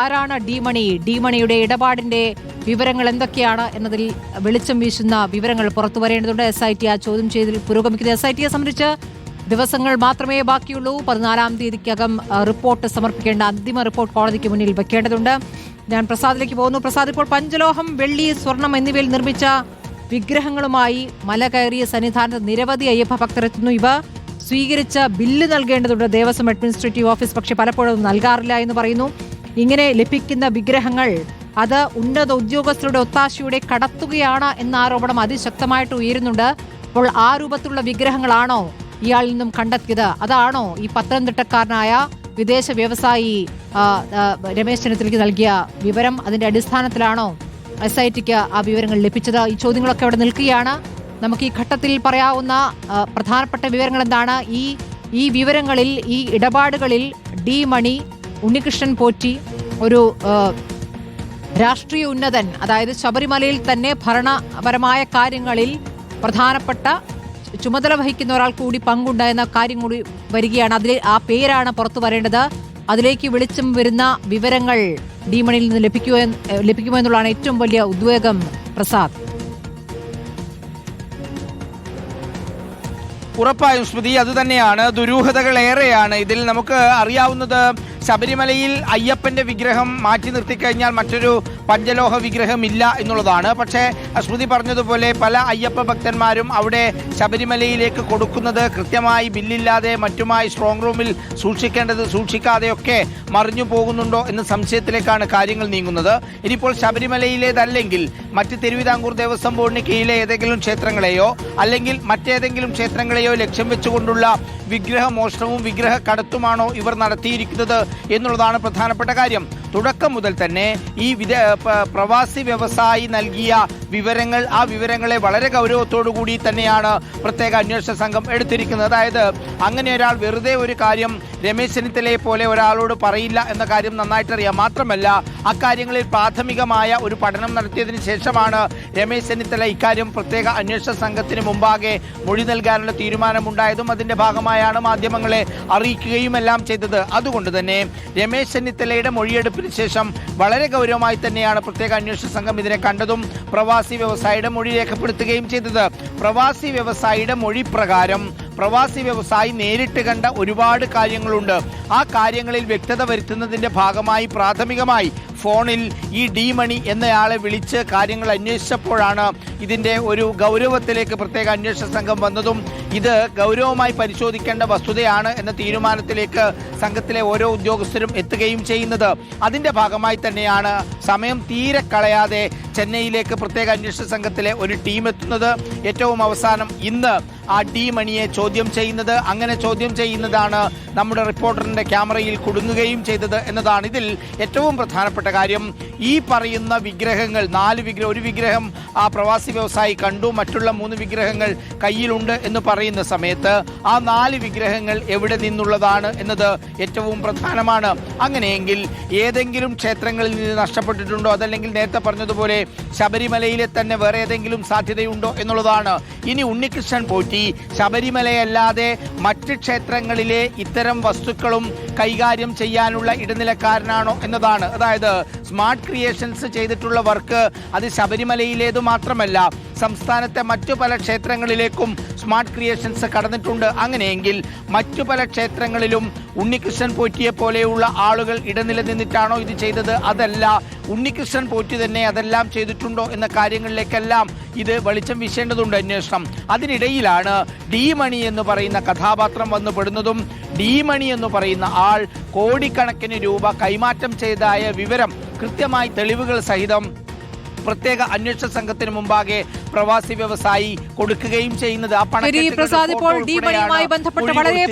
ആരാണ് ഡിമണിയുടെ ഇടപാടിന്റെ വിവരങ്ങൾ എന്തൊക്കെയാണ് എന്നതിൽ വെളിച്ചം വീശുന്ന വിവരങ്ങൾ പുറത്തു വരേണ്ടതുണ്ട്. SIT ആ ചോദ്യം ചെയ്തിൽ പുരോഗമിക്കുന്ന SIT യെ സംബന്ധിച്ച് ദിവസങ്ങൾ മാത്രമേ ബാക്കിയുള്ളൂ. 14-ാം തീയതിക്കകം റിപ്പോർട്ട് സമർപ്പിക്കേണ്ട അന്തിമ റിപ്പോർട്ട് കോടതിക്ക് മുന്നിൽ വെക്കേണ്ടതുണ്ട്. ഞാൻ പ്രസാദിലേക്ക് പോകുന്നു. പ്രസാദ്, ഇപ്പോൾ പഞ്ചലോഹം, വെള്ളി, സ്വർണം എന്നിവയിൽ നിർമ്മിച്ച വിഗ്രഹങ്ങളുമായി മല കയറിയ സന്നിധാനത്ത് നിരവധി അയ്യപ്പ ഭക്തർ എത്തുന്നു. ഇവ സ്വീകരിച്ച ബില്ല് നൽകേണ്ടതുണ്ട് ദേവസ്വം അഡ്മിനിസ്ട്രേറ്റീവ് ഓഫീസ്. പക്ഷേ പലപ്പോഴും നൽകാറില്ല എന്ന് പറയുന്നു. ഇങ്ങനെ ലഭിക്കുന്ന വിഗ്രഹങ്ങൾ അത് ഉന്നത ഉദ്യോഗസ്ഥരുടെ ഒത്താശയോടെ കടത്തുകയാണ് എന്ന ആരോപണം അതിശക്തമായിട്ട് ഉയരുന്നുണ്ട്. അപ്പോൾ ആ രൂപത്തിലുള്ള വിഗ്രഹങ്ങളാണോ ഇയാളിൽ നിന്നും കണ്ടെത്തിയത്? അതാണോ ഈ പത്തനംതിട്ടക്കാരനായ വിദേശ വ്യവസായി രമേശ് ചെന്നിത്തലയ്ക്ക് നൽകിയ വിവരം? അതിന്റെ അടിസ്ഥാനത്തിലാണോ SITക്ക് ആ വിവരങ്ങൾ ലഭിച്ചത്? ഈ ചോദ്യങ്ങളൊക്കെ അവിടെ നിൽക്കുകയാണ്. നമുക്ക് ഈ ഘട്ടത്തിൽ പറയാവുന്ന പ്രധാനപ്പെട്ട വിവരങ്ങൾ എന്താണ്? ഈ വിവരങ്ങളിൽ, ഈ ഇടപാടുകളിൽ മണി, ഉണ്ണികൃഷ്ണൻ പോറ്റി, ഒരു രാഷ്ട്രീയ ഉന്നതൻ, അതായത് ശബരിമലയിൽ തന്നെ ഭരണപരമായ കാര്യങ്ങളിൽ പ്രധാനപ്പെട്ട ചുമതല വഹിക്കുന്ന ഒരാൾ കൂടി പങ്കുണ്ടായെന്ന കാര്യം കൂടി വരികയാണ്. അതിൽ ആ പേരാണ് പുറത്തു വരേണ്ടത്. അതിലേക്ക് വെളിച്ചം വരുന്ന വിവരങ്ങൾ മണിയിൽ നിന്ന് ലഭിക്കുമോ എന്നുള്ളതാണ് ഏറ്റവും വലിയ ഉദ്വേഗം. പ്രസാദ്, ഉറപ്പായും സ്മൃതി, അതുതന്നെയാണ്. ദുരൂഹതകൾ ഏറെയാണ് ഇതിൽ. നമുക്ക് അറിയാവുന്നത് ശബരിമലയിൽ അയ്യപ്പന്റെ വിഗ്രഹം മാറ്റി നിർത്തിക്കഴിഞ്ഞാൽ മറ്റൊരു പഞ്ചലോഹ വിഗ്രഹം ഇല്ല എന്നുള്ളതാണ്. പക്ഷേ സ്മൃതി പറഞ്ഞതുപോലെ പല അയ്യപ്പ ഭക്തന്മാരും അവിടെ ശബരിമലയിലേക്ക് കൊടുക്കുന്നത് കൃത്യമായി ബില്ലില്ലാതെ മറ്റുമായി സ്ട്രോങ് റൂമിൽ സൂക്ഷിക്കാതെയൊക്കെ മറിഞ്ഞു പോകുന്നുണ്ടോ എന്ന സംശയത്തിലേക്കാണ് കാര്യങ്ങൾ നീങ്ങുന്നത്. ഇനിയിപ്പോൾ ശബരിമലയിലേതല്ലെങ്കിൽ മറ്റ് തിരുവിതാംകൂർ ദേവസ്വം ബോർഡിന് കീഴിലെ ഏതെങ്കിലും ക്ഷേത്രങ്ങളെയോ അല്ലെങ്കിൽ മറ്റേതെങ്കിലും ക്ഷേത്രങ്ങളെയോ ലക്ഷ്യം വെച്ചുകൊണ്ടുള്ള വിഗ്രഹ മോഷണവും വിഗ്രഹ കടത്തുമാണോ ഇവർ നടത്തിയിരിക്കുന്നത് എന്നുള്ളതാണ് പ്രധാനപ്പെട്ട കാര്യം. തുടക്കം മുതൽ തന്നെ ഈ പ്രവാസി വ്യവസായി നൽകിയ വിവരങ്ങൾ, ആ വിവരങ്ങളെ വളരെ ഗൗരവത്തോടു കൂടി തന്നെയാണ് പ്രത്യേക അന്വേഷണ സംഘം എടുത്തിരിക്കുന്നത്. അതായത് അങ്ങനെ ഒരാൾ വെറുതെ ഒരു കാര്യം രമേശ് ചെന്നിത്തലയെ പോലെ ഒരാളോട് പറയില്ല എന്ന കാര്യം നന്നായിട്ടറിയാം. മാത്രമല്ല അക്കാര്യങ്ങളിൽ പ്രാഥമികമായ ഒരു പഠനം നടത്തിയതിന് ശേഷമാണ് രമേശ് ചെന്നിത്തല ഇക്കാര്യം പ്രത്യേക അന്വേഷണ സംഘത്തിന് മുമ്പാകെ മൊഴി നൽകാനുള്ള തീരുമാനമുണ്ടായതും അതിന്റെ ഭാഗമായാണ് മാധ്യമങ്ങളെ അറിയിക്കുകയും എല്ലാം ചെയ്തത്. അതുകൊണ്ട് തന്നെ രമേശ് ചെന്നിത്തലയുടെ മൊഴിയെടുപ്പിന് ശേഷം വളരെ ഗൗരവമായി തന്നെയാണ് പ്രത്യേക അന്വേഷണ സംഘം ഇതിനെ കണ്ടതും പ്രവാസി വ്യവസായിയുടെ മൊഴി രേഖപ്പെടുത്തുകയും ചെയ്തത്. പ്രവാസി വ്യവസായിയുടെ മൊഴി പ്രകാരം പ്രവാസി വ്യവസായി നേരിട്ട് കണ്ട ഒരുപാട് കാര്യങ്ങളുണ്ട്. ആ കാര്യങ്ങളിൽ വ്യക്തത വരുത്തുന്നതിന്റെ ഭാഗമായി പ്രാഥമികമായി ഫോണിൽ ഈ മണി എന്നയാളെ വിളിച്ച് കാര്യങ്ങൾ അന്വേഷിച്ചപ്പോഴാണ് ഇതിന്റെ ഒരു ഗൗരവത്തിലേക്ക് പ്രത്യേക അന്വേഷണ സംഘം വന്നതും ഇത് ഗൗരവമായി പരിശോധിക്കേണ്ട വസ്തുതയാണ് എന്ന തീരുമാനത്തിലേക്ക് സംഘത്തിലെ ഓരോ ഉദ്യോഗസ്ഥരും എത്തുകയും ചെയ്യുന്നത്. അതിന്റെ ഭാഗമായി തന്നെയാണ് സമയം തീരെ കളയാതെ ചെന്നൈയിലേക്ക് പ്രത്യേക അന്വേഷണ സംഘത്തിലെ ഒരു ടീം എത്തുന്നത്. ഏറ്റവും അവസാനം ഇന്ന് ആ മണിയെ ചോദ്യം ചെയ്യുന്നത്. അങ്ങനെ ചോദ്യം ചെയ്യുന്നതാണ് നമ്മുടെ റിപ്പോർട്ടറിന്റെ ക്യാമറയിൽ കുടുങ്ങുകയും ചെയ്തത് എന്നതാണ് ഇതിൽ ഏറ്റവും പ്രധാനപ്പെട്ട കാര്യം. ഈ പറയുന്ന വിഗ്രഹങ്ങൾ, 4 ഒരു വിഗ്രഹം ആ പ്രവാസി വ്യവസായി കണ്ടു, മറ്റുള്ള 3 വിഗ്രഹങ്ങൾ കയ്യിലുണ്ട് എന്ന് പറയുന്ന സമയത്ത് ആ 4 വിഗ്രഹങ്ങൾ എവിടെ നിന്നുള്ളതാണ് എന്നത് ഏറ്റവും പ്രധാനമാണ്. അങ്ങനെയെങ്കിൽ ഏതെങ്കിലും ക്ഷേത്രങ്ങളിൽ നിന്ന് നഷ്ടപ്പെട്ടിട്ടുണ്ടോ, അതല്ലെങ്കിൽ നേരത്തെ പറഞ്ഞതുപോലെ ശബരിമലയിലെ തന്നെ വേറെ ഏതെങ്കിലും സാധ്യതയുണ്ടോ എന്നുള്ളതാണ്. ഇനി ഉണ്ണികൃഷ്ണൻ പോറ്റി ശബരിമലയല്ലാതെ മറ്റ് ക്ഷേത്രങ്ങളിലെ ഇത്തരം വസ്തുക്കളും കൈകാര്യം ചെയ്യാനുള്ള ഇടനിലക്കാരനാണോ എന്നതാണ്. അതായത് സ്മാർട്ട് ക്രിയേഷൻസ് ചെയ്തിട്ടുള്ള വർക്ക് അത് ശബരിമലയിലേതു മാത്രമല്ല, സംസ്ഥാനത്തെ മറ്റു പല ക്ഷേത്രങ്ങളിലേക്കും സ്മാർട്ട് ക്രിയേഷൻസ് കടന്നിട്ടുണ്ട്. അങ്ങനെയെങ്കിൽ മറ്റു പല ക്ഷേത്രങ്ങളിലും ഉണ്ണികൃഷ്ണൻ പോറ്റിയെ പോലെയുള്ള ആളുകൾ ഇടനില നിന്നിട്ടാണോ ഇത് ചെയ്തത്? അതല്ല, ഉണ്ണികൃഷ്ണൻ പോറ്റി തന്നെ അതെല്ലാം ചെയ്തിട്ടുണ്ടോ എന്ന കാര്യങ്ങളിലേക്കെല്ലാം ഇത് വെളിച്ചം വീശേണ്ടതുണ്ട് അന്വേഷണം. അതിനിടയിലാണ് മണി എന്ന് പറയുന്ന കഥാപാത്രം വന്നു പെടുന്നതും മണി എന്ന് പറയുന്ന ആൾ കോടിക്കണക്കിന് രൂപ കൈമാറ്റം ചെയ്തതായ വിവരം കൃത്യമായി തെളിവുകൾ സഹിതം പ്രത്യേക അന്വേഷണ സംഘത്തിന് മുമ്പാകെ പ്രവാസി വ്യവസായി കൊടുക്കുകയും ചെയ്യുന്നത്. ആ പണം ബന്ധപ്പെട്ട് വളരെ